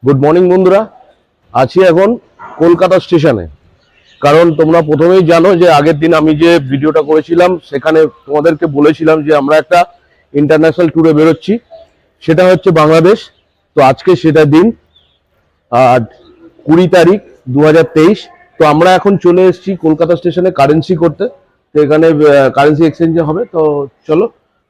Good morning বন্ধুরা, আছি এখন কলকাতা স্টেশনে। কারণ তোমরা প্রথমেই জানো যে আগের দিন আমি যে ভিডিওটা করেছিলাম সেখানে তোমাদেরকে বলেছিলাম যে আমরা একটা ইন্টারন্যাশনাল ট্যুরে বেরোচ্ছি, সেটা হচ্ছে বাংলাদেশ। তো আজকে সেটা দিন, আর 20 তারিখ 2023। তো আমরা এখন চলে এসেছি কলকাতা স্টেশনে কারেন্সি করতে। তো এখানে কারেন্সি এক্সচেঞ্জ হবে, তো চলো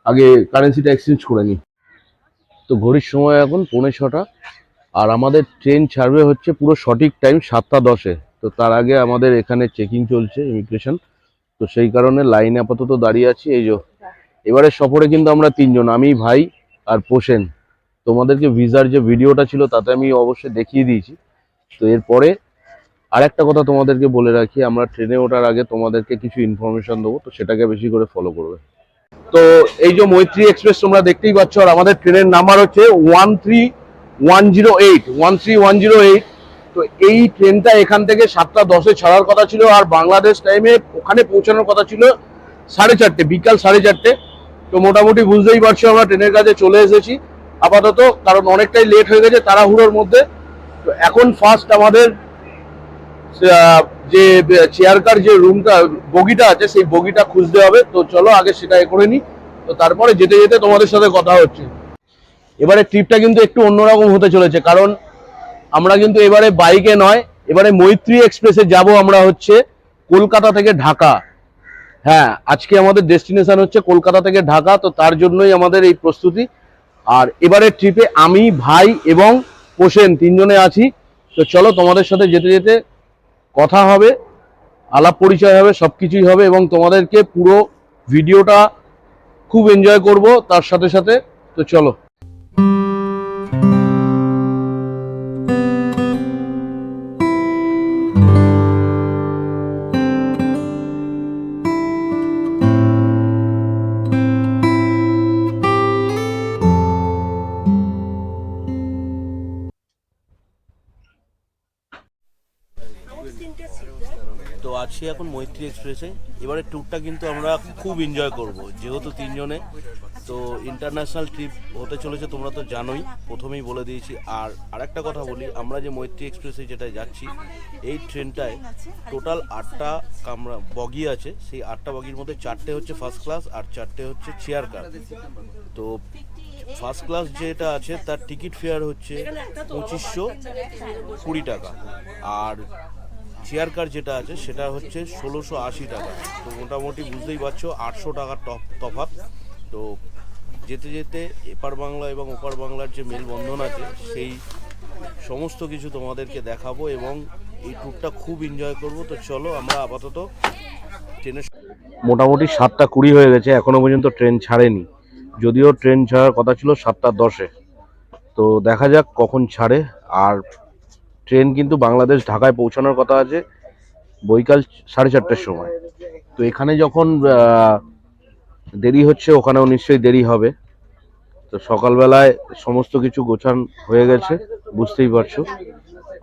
আগে কারেন্সিটা এক্সচেঞ্জ করে নিই। তো ঘড়ির সময় এখন 6:45, আর আমাদের ট্রেন ছাড়বে হচ্ছে পুরো সঠিক টাইম 7:10-এ। তো তার আগে আমাদের এখানে চেকিং চলছে, ইমিগ্রেশন। তো সেই কারণে লাইনে আপাতত দাঁড়িয়ে আছি। এই যে এবারে সফরে কিন্তু আমরা তিনজন, আমি, ভাই আর পোষেন। তোমাদেরকে ভিসার যে ভিডিওটা ছিল তাতে আমি অবশ্যই দেখিয়ে দিয়েছি। তো এরপরে আর একটা কথা তোমাদেরকে বলে রাখি, আমরা ট্রেনে ওঠার আগে তোমাদেরকে কিছু ইনফরমেশন দেবো, তো সেটাকে বেশি করে ফলো করবে। তো এই যে মৈত্রী এক্সপ্রেস তোমরা দেখতেই পাচ্ছ, আর আমাদের ট্রেনের নাম্বার হচ্ছে 13-108। তো এই ট্রেনটা এখান থেকে 7:10-এ ছাড়ার কথা ছিল, আর বাংলাদেশ টাইমে ওখানে পৌঁছানোর কথা ছিল 4:30, বিকাল 4:30। তো মোটামুটি বুঝতেই পারছো আমরা ট্রেনের কাছে চলে এসেছি আপাতত, কারণ অনেকটাই লেট হয়ে গেছে তাড়াহুড়োর মধ্যে। তো এখন ফার্স্ট আমাদের যে চেয়ার কার যে রুমটা বগিটা আছে সেই বগিটা খুঁজতে হবে। তো চলো আগে সেটা করে নিই, তো তারপরে যেতে যেতে তোমাদের সাথে কথা হচ্ছে। এবারে ট্রিপটা কিন্তু একটু অন্যরকম হতে চলেছে, কারণ আমরা কিন্তু এবারে বাইকে নয়, এবারে মৈত্রী এক্সপ্রেসে যাব আমরা হচ্ছে কলকাতা থেকে ঢাকা। হ্যাঁ, আজকে আমাদের ডেস্টিনেশন হচ্ছে কলকাতা থেকে ঢাকা, তো তার জন্যই আমাদের এই প্রস্তুতি। আর এবারে ট্রিপে আমি, ভাই এবং পোষেন তিনজনে আছি। তো চলো তোমাদের সাথে যেতে যেতে কথা হবে, আলাপ পরিচয় হবে, সবকিছুই হবে, এবং তোমাদেরকে পুরো ভিডিওটা খুব এনজয় করব তার সাথে সাথে। তো চলো। তো আছি এখন মৈত্রী এক্সপ্রেসে। এবারে ট্যুরটা কিন্তু আমরা খুব এনজয় করব, যেহেতু তিনজনে। তো ইন্টারন্যাশনাল ট্রিপ হতে চলেছে, তোমরা তো জানোই, প্রথমেই বলে দিয়েছি। আর আরেকটা কথা বলি, আমরা যে মৈত্রী এক্সপ্রেসে যেটা যাচ্ছি, এই ট্রেনটায় টোটাল 8টা কামরা বগি আছে। সেই 8টা বগির মধ্যে 4টে হচ্ছে ফার্স্ট ক্লাস আর 4টে হচ্ছে চেয়ার কার। তো ফার্স্ট ক্লাস যেটা আছে তার টিকিট ফেয়ার হচ্ছে 2520 টাকা, আর চেয়ার কার যেটা আছে সেটা হচ্ছে 1680 টাকা। তো মোটামুটি বুঝতেই পারছো 800 টাকার তফাৎ। তো যেতে যেতে এপার বাংলা এবং ওপার বাংলার যে মেলবন্ধন আছে সেই সমস্ত কিছু তোমাদেরকে দেখাবো, এবং এই ট্যুরটা খুব এনজয় করব। তো চলো আমরা আপাতত ট্রেনে। মোটামুটি 7:20 হয়ে গেছে, এখনো পর্যন্ত ট্রেন ছাড়েনি, যদিও ট্রেন ছাড়ার কথা ছিল 7:10-এ। তো দেখা যাক কখন ছাড়ে। আর ট্রেন কিন্তু বাংলাদেশ ঢাকায় পৌঁছানোর কথা আছে বৈকাল 4:30-এর সময়। তো এখানে যখন দেরি হচ্ছে, ওখানেও নিশ্চয়ই দেরি হবে। তো সকালবেলায় সমস্ত কিছু গোছান হয়ে গেছে, বুঝতেই পারছো।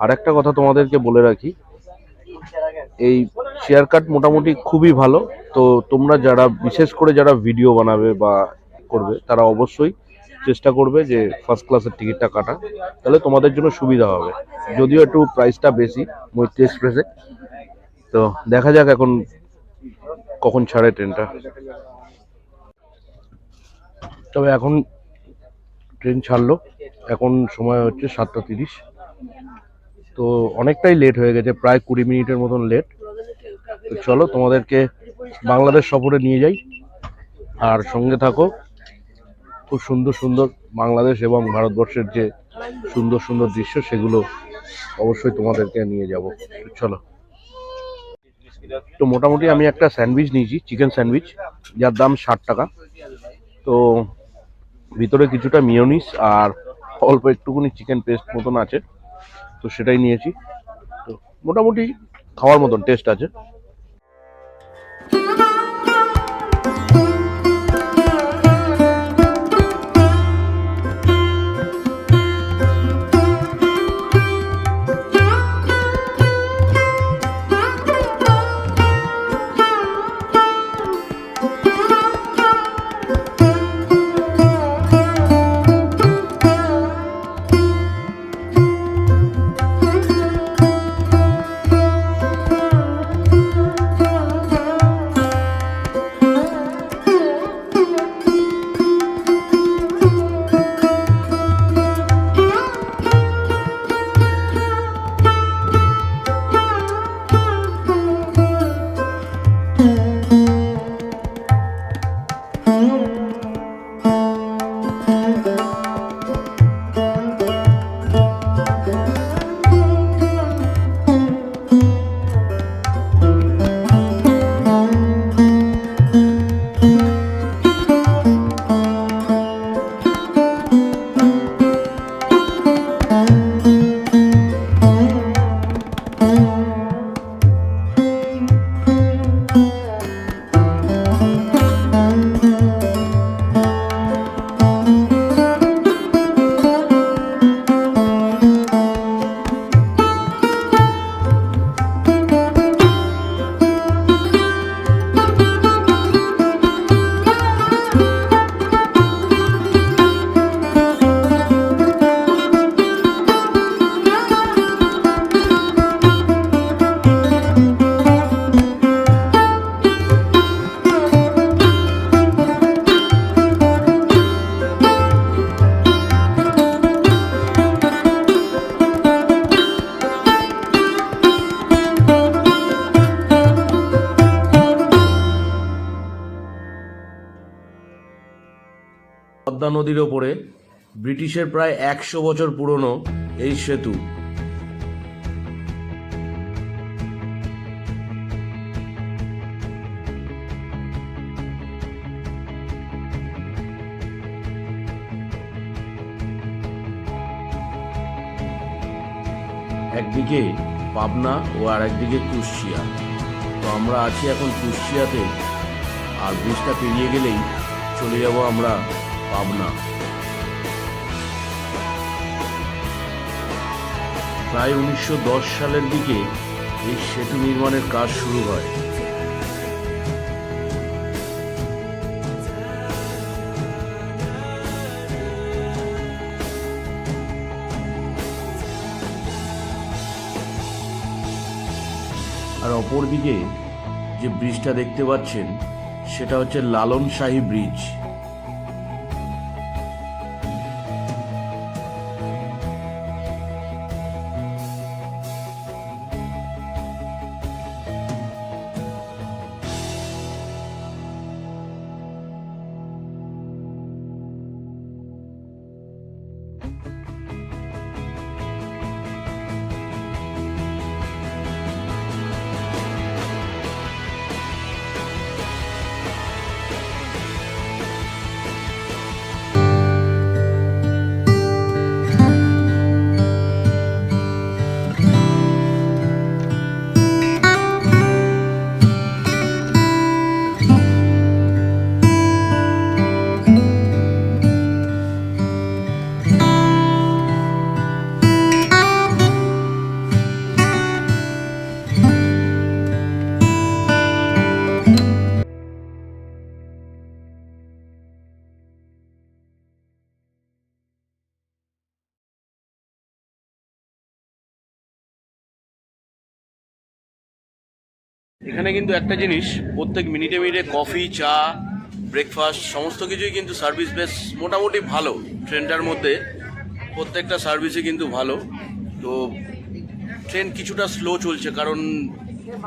আর একটা কথা তোমাদেরকে বলে রাখি, এই শেয়ার কাট মোটামুটি খুবই ভালো। তো তোমরা যারা বিশেষ করে যারা ভিডিও বানাবে বা করবে, তারা অবশ্যই চেষ্টা করবে যে ফার্স্ট ক্লাসের টিকিটটা কাটা, তাহলে তোমাদের জন্য সুবিধা হবে। যদিও একটু প্রাইসটা বেশি মৈত্রী এক্সপ্রেসে। তো দেখা যাক এখন কখন ছাড়ে ট্রেনটা। তবে এখন ট্রেন ছাড়লো, এখন সময় হচ্ছে 7:30। তো অনেকটাই লেট হয়ে গেছে, প্রায় 20 মিনিটের মতন লেট। তো চলো তোমাদেরকে বাংলাদেশ সফরে নিয়ে যাই, আর সঙ্গে থাকো। খুব সুন্দর সুন্দর বাংলাদেশ এবং ভারতবর্ষের যে সুন্দর সুন্দর দৃশ্য, সেগুলো অবশ্যই তোমাদেরকে নিয়ে যাব। চলো। তো মোটামুটি আমি একটা স্যান্ডউইচ নিয়েছি, চিকেন স্যান্ডউইচ, যার দাম 60 টাকা। তো ভিতরে কিছুটা মিয়োনিস আর অল্প একটুকুনি চিকেন পেস্ট মতন আছে, তো সেটাই নিয়েছি। তো মোটামুটি খাওয়ার মতন টেস্ট আছে। পদ্মা নদীর ওপরে ব্রিটিশের প্রায় 100 বছর পুরনো এই সেতু। একদিকে পাবনা ও আর একদিকে কুষ্টিয়া। তো আমরা আছি এখন কুষ্টিয়াতে, আর ব্রিজটা পেরিয়ে গেলেই চলে যাব আমরা পাবনা। প্রায় 1910 সালের দিকে এই সেতু নির্মাণের কাজ শুরু হয়। আর অপরদিকে যে ব্রিজটা দেখতে পাচ্ছেন সেটা হচ্ছে লালন শাহী ব্রিজ। এখানে কিন্তু একটা জিনিস, প্রত্যেক মিনিটে মিনিটে কফি, চা, ব্রেকফাস্ট সমস্ত কিছুই কিন্তু সার্ভিস বেশ মোটামুটি ভালো। ট্রেনটার মধ্যে প্রত্যেকটা সার্ভিসই কিন্তু ভালো। তো ট্রেন কিছুটা স্লো চলছে, কারণ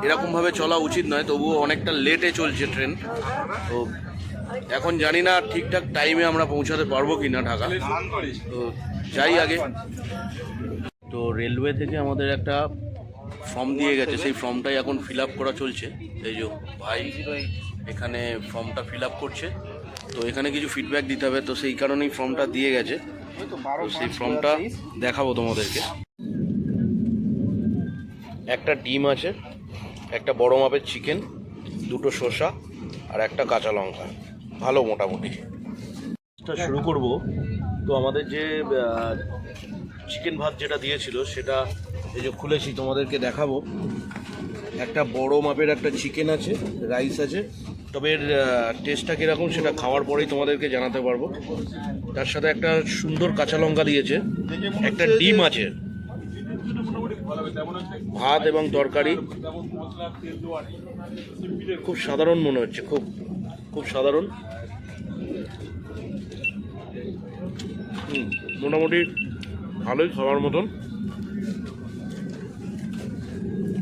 এরকমভাবে চলা উচিত নয়, তবুও অনেকটা লেটে চলছে ট্রেন। তো এখন জানি না ঠিকঠাক টাইমে আমরা পৌঁছাতে পারবো কি না ঢাকা। তো যাই আগে। তো রেলওয়ে থেকে আমাদের একটা ফর্ম দিয়ে গেছে, সেই ফর্মটাই এখন ফিল আপ করা চলছে। এই যে ভাই এখানে ফর্মটা ফিল আপ করছে। তো এখানে কিছু ফিডব্যাক দিতে হবে, তো সেই কারণেই ফর্মটা দিয়ে গেছে। তো সেই ফর্মটা দেখাবো তোমাদেরকে। একটা ডিম আছে, একটা বড় মাপের চিকেন, দুটো শসা আর একটা কাঁচা লঙ্কা, ভালো মোটামুটি। শুরু করব। তো আমাদের যে চিকেন ভাত যেটা দিয়েছিল সেটা এই যে খুলেছি, তোমাদেরকে দেখাবো। একটা বড় মাপের একটা চিকেন আছে, রাইস আছে, তবে এর টেস্টটা কীরকম সেটা খাওয়ার পরেই তোমাদেরকে জানাতে পারবো। তার সাথে একটা সুন্দর কাঁচা লঙ্কা দিয়েছে, একটা ডিম আছে, ভাত এবং তরকারি। খুব সাধারণ মনে হচ্ছে, খুব খুব সাধারণ। মোটামুটি ভালোই খাওয়ার মতন,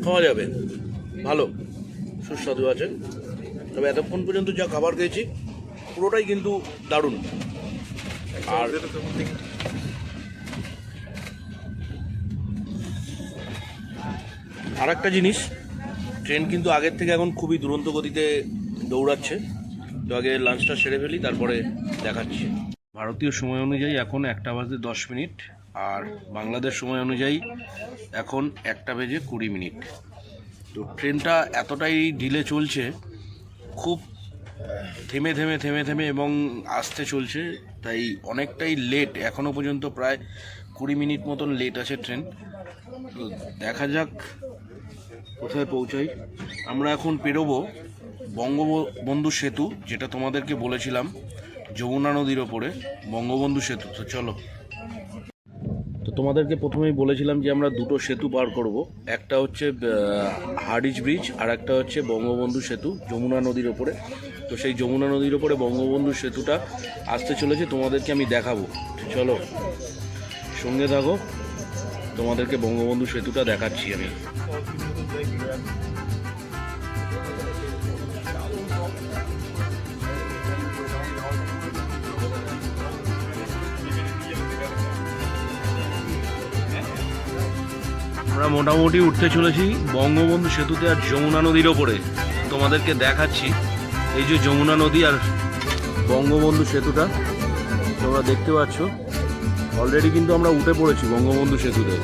খাওয়া যাবে, ভালো সুস্বাদু আছে। তবে এতক্ষণ পর্যন্ত যা খাবার খেয়েছি পুরোটাই কিন্তু দারুণ। আর আরেকটা জিনিস, ট্রেন কিন্তু আগের থেকে এখন খুবই দুরন্ত গতিতে দৌড়াচ্ছে। তো আগে লাঞ্চটা সেরে ফেলি, তারপরে দেখাচ্ছি। ভারতীয় সময় অনুযায়ী এখন 1:10 আর বাংলাদেশ সময় অনুযায়ী এখন 1:20। তো ট্রেনটা এতটাই ডিলে চলছে, খুব থেমে থেমে থেমে থেমে এবং আসতে চলছে, তাই অনেকটাই লেট। এখনও পর্যন্ত প্রায় 20 মিনিট মতন লেট আছে ট্রেন। তো দেখা যাক কোথায় পৌঁছাই। আমরা এখন পেরোবো বঙ্গবন্ধু সেতু, যেটা তোমাদেরকে বলেছিলাম যমুনা নদীর ওপরে বঙ্গবন্ধু সেতু। তো চলো। তো তোমাদেরকে প্রথমেই বলেছিলাম যে আমরা দুটো সেতু পার করব, একটা হচ্ছে হার্ডিঞ্জ ব্রিজ আর একটা হচ্ছে বঙ্গবন্ধু সেতু যমুনা নদীর ওপরে। তো সেই যমুনা নদীর ওপরে বঙ্গবন্ধু সেতুটা আসতে চলেছে, তোমাদেরকে আমি দেখাবো। চলো সঙ্গে থাকো, তোমাদেরকে বঙ্গবন্ধু সেতুটা দেখাচ্ছি আমি। মোটামুটি উঠতে চলেছি বঙ্গবন্ধু সেতুতে আর যমুনা নদীর ওপরে। তোমাদেরকে দেখাচ্ছি এই যে যমুনা নদী আর বঙ্গবন্ধু সেতুটা তোমরা দেখতে পাচ্ছ। অলরেডি কিন্তু আমরা উঠে পড়েছি বঙ্গবন্ধু সেতুতে।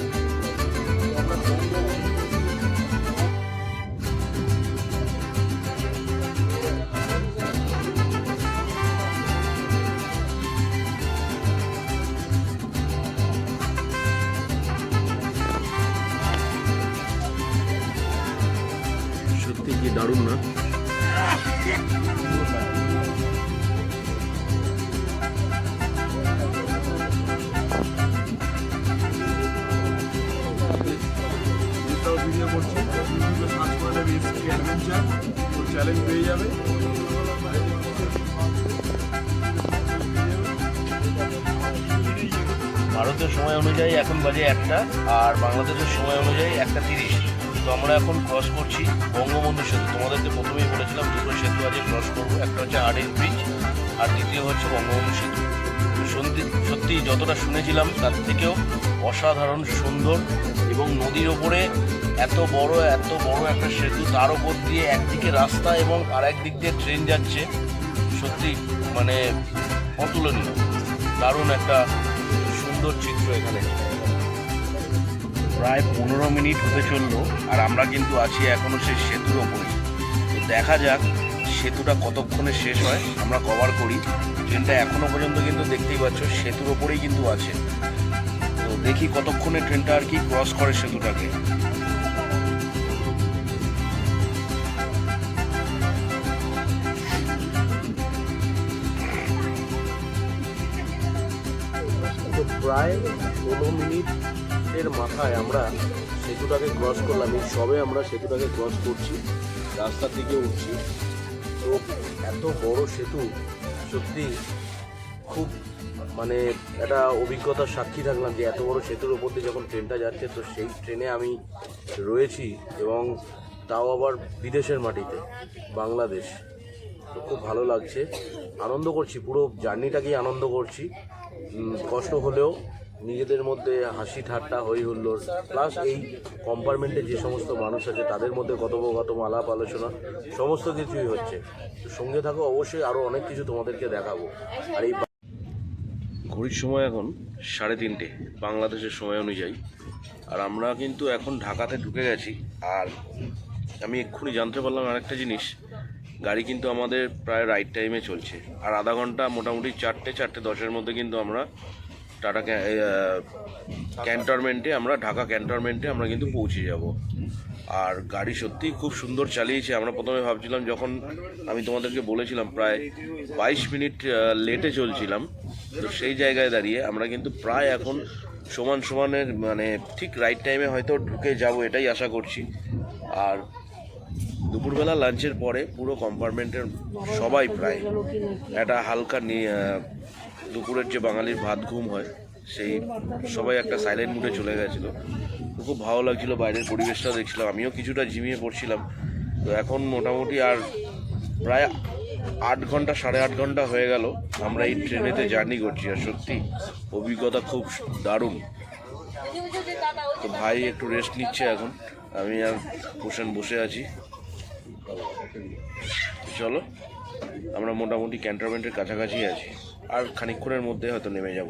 সত্যি কি দারুণ না? ভিডিও করছি, ইউটিউবে সার্চ করলে এসপি অ্যাডভেঞ্চার, তো চ্যালেঞ্জ পেয়ে যাবে। ভারতের সময় অনুযায়ী এখন বাজে 1টা, আর বাংলাদেশের সময় অনুযায়ী 1:30। তো আমরা এখন ক্রস করছি বঙ্গবন্ধু সেতু। তোমাদেরকে প্রথমেই বলেছিলাম দুটো সেতু আজকে ক্রস করবো, একটা হচ্ছে আড়ির ব্রিজ আর দ্বিতীয় হচ্ছে বঙ্গবন্ধু সেতু। সত্যি যতটা শুনেছিলাম তার থেকেও অসাধারণ সুন্দর, এবং নদীর ওপরে এত বড় একটা সেতু, তার ওপর দিয়ে একদিকে রাস্তা এবং আর একদিক দিয়ে ট্রেন যাচ্ছে। সত্যি মানে অতুলনীয়, দারুণ একটা সুন্দর চিত্র এখানে। প্রায় 15 মিনিট হতে চললো, আর আমরা কিন্তু আছি এখনও সেই সেতুর ওপরেই। তো দেখা যাক সেতুটা কতক্ষণে শেষ হয়, আমরা কভার করি। ট্রেনটা এখনও পর্যন্ত কিন্তু দেখতেই পাচ্ছ সেতুর ওপরেই কিন্তু আছে। তো দেখি কতক্ষণে ট্রেনটা আর কি ক্রস করে সেতুটাকে। তো প্রায় 16 মিনিটের মাথায় আমরা সেতুটাকে ক্রস করলাম। এই সবে আমরা সেতুটাকে ক্রস করছি, রাস্তা থেকে উঠছি। তো এত বড় সেতু, সত্যি খুব মানে একটা অভিজ্ঞতার সাক্ষী থাকলাম যে এত বড় সেতুর ওপর দিয়ে যখন ট্রেনটা যাচ্ছে, তো সেই ট্রেনে আমি রয়েছি, এবং তাও আবার বিদেশের মাটিতে, বাংলাদেশ। তো খুব ভালো লাগছে, আনন্দ করছি, পুরো জার্নিটাকেই আনন্দ করছি। কষ্ট হলেও নিজেদের মধ্যে হাসি ঠাট্টা হই হুল্লোড়, প্লাস এই কম্পার্টমেন্টে যে সমস্ত মানুষ আছে তাদের মধ্যে কথোপকথন, আলাপ আলোচনা সমস্ত কিছুই হচ্ছে। তো সঙ্গে থাকো, অবশ্যই আরও অনেক কিছু তোমাদেরকে দেখাবো। আর এই ঘড়ির সময় এখন 3:30 বাংলাদেশের সময় অনুযায়ী, আর আমরা কিন্তু এখন ঢাকাতে ঢুকে গেছি। আর আমি এক্ষুনি জানতে পারলাম আরেকটা জিনিস, গাড়ি কিন্তু আমাদের প্রায় রাইট টাইমে চলছে। আর আধা ঘন্টা, মোটামুটি 4:10 মধ্যে কিন্তু আমরা টাটা ক্যান্টনমেন্টে, ঢাকা ক্যান্টনমেন্টে আমরা কিন্তু পৌঁছে যাব। আর গাড়ি সত্যিই খুব সুন্দর চালিয়েছে। আমরা প্রথমে ভাবছিলাম, যখন আমি তোমাদেরকে বলেছিলাম প্রায় 22 মিনিট লেটে চলছিলাম, তো সেই জায়গায় দাঁড়িয়ে আমরা কিন্তু প্রায় এখন সমানের মানে ঠিক রাইট টাইমে হয়তো ঢুকে যাব, এটাই আশা করছি। আর দুপুরবেলা লাঞ্চের পরে পুরো কম্পার্টমেন্টের সবাই প্রায় একটা হালকা দুপুরের যে বাঙালির ভাত ঘুম হয়, সেই সবাই একটা সাইলেন্ট মুডে চলে গেছিলো। খুব ভালো লাগছিল, বাইরের পরিবেশটা দেখছিলাম, আমিও কিছুটা ঝিমিয়ে পড়ছিলাম। তো এখন মোটামুটি আর প্রায় 8 ঘন্টা, 8.5 ঘন্টা হয়ে গেল আমরা এই ট্রেনেতে জার্নি করছি। আর সত্যি অভিজ্ঞতা খুব দারুণ। তো ভাই একটু রেস্ট নিচ্ছে এখন, আমি আর বসে আছি। চলো, আমরা মোটামুটি ক্যান্টনমেন্টের কাছাকাছি আছি, আর খানিকক্ষণের মধ্যে হয়তো নেমে যাব।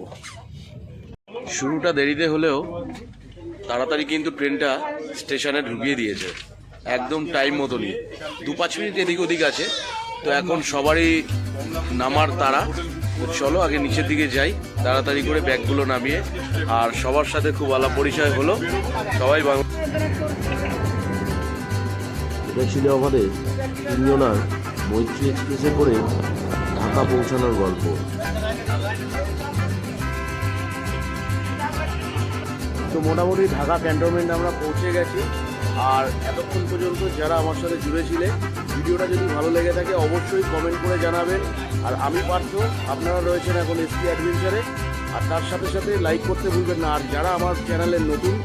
শুরুটা দেরিতে হলেও তাড়াতাড়ি কিন্তু ট্রেনটা স্টেশনে ঢুকিয়ে দিয়েছে, একদম টাইম মতনই। 2-5 মিনিট এদিক ওদিক আছে। তো এখন সবারই নামার তাড়া। চলো আগে নিচের দিকে যাই, তাড়াতাড়ি করে ব্যাগগুলো নামিয়ে। আর সবার সাথে খুব আলাপ পরিচয় হলো, সবাই এটা ছিল আমাদের 3 জনার মৈত্রী এক্সপ্রেসে করে ঢাকা পৌঁছানোর গল্প। তো মোটামুটি ঢাকা ক্যান্টনমেন্ট আমরা পৌঁছে গেছি। আর এতক্ষণ পর্যন্ত যারা আমার সাথে জুড়েছিলে, ভিডিওটা যদি ভালো লেগে থাকে অবশ্যই কমেন্ট করে জানাবেন। আর আমি পার্থ, আপনারা রয়েছেন এখন এসপি অ্যাডভেঞ্চারে। আর তার সাথে সাথে লাইক করতে ভুলবেন না। আর যারা আমার চ্যানেলের নতুন,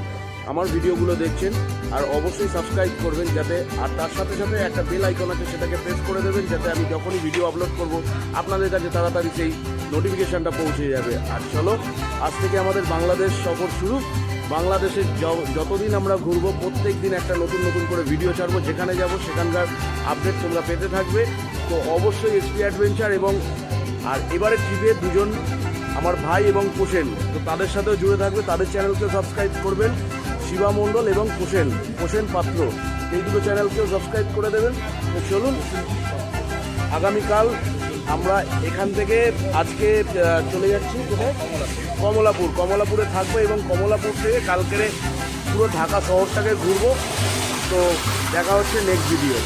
আমার ভিডিওগুলো দেখছেন, আর অবশ্যই সাবস্ক্রাইব করবেন যাতে, আর তার সাথে সাথে একটা বেল আইকন আছে সেটাকে প্রেস করে দেবেন, যাতে আমি যখনই ভিডিও আপলোড করব আপনাদের কাছে তাড়াতাড়ি সেই নোটিফিকেশানটা পৌঁছে যাবে। আর চলো, আজ থেকে আমাদের বাংলাদেশ সফর শুরু। বাংলাদেশের যতদিন আমরা ঘুরবো প্রত্যেক দিন একটা নতুন নতুন করে ভিডিও ছাড়বো, যেখানে যাব সেখানকার আপডেট তোমরা পেতে থাকবে। তো অবশ্যই এসপি অ্যাডভেঞ্চার এবং আর এবারের ট্রিপে দুজন আমার ভাই এবং কোশেন, তো তাদের সাথেও জুড়ে থাকবে, তাদের চ্যানেলকেও সাবস্ক্রাইব করবেন, শিবা মণ্ডল এবং কোশেন পাত্র, এই দুটো চ্যানেলকেও সাবস্ক্রাইব করে দেবেন। তো চলুন, আগামীকাল আমরা এখান থেকে আজকে চলে যাচ্ছি কোথায়, কমলাপুরে থাকবো এবং কমলাপুর থেকে কালকেরে পুরো ঢাকা শহরটাকে ঘুরবো। তো দেখা হচ্ছে নেক্সট ভিডিও।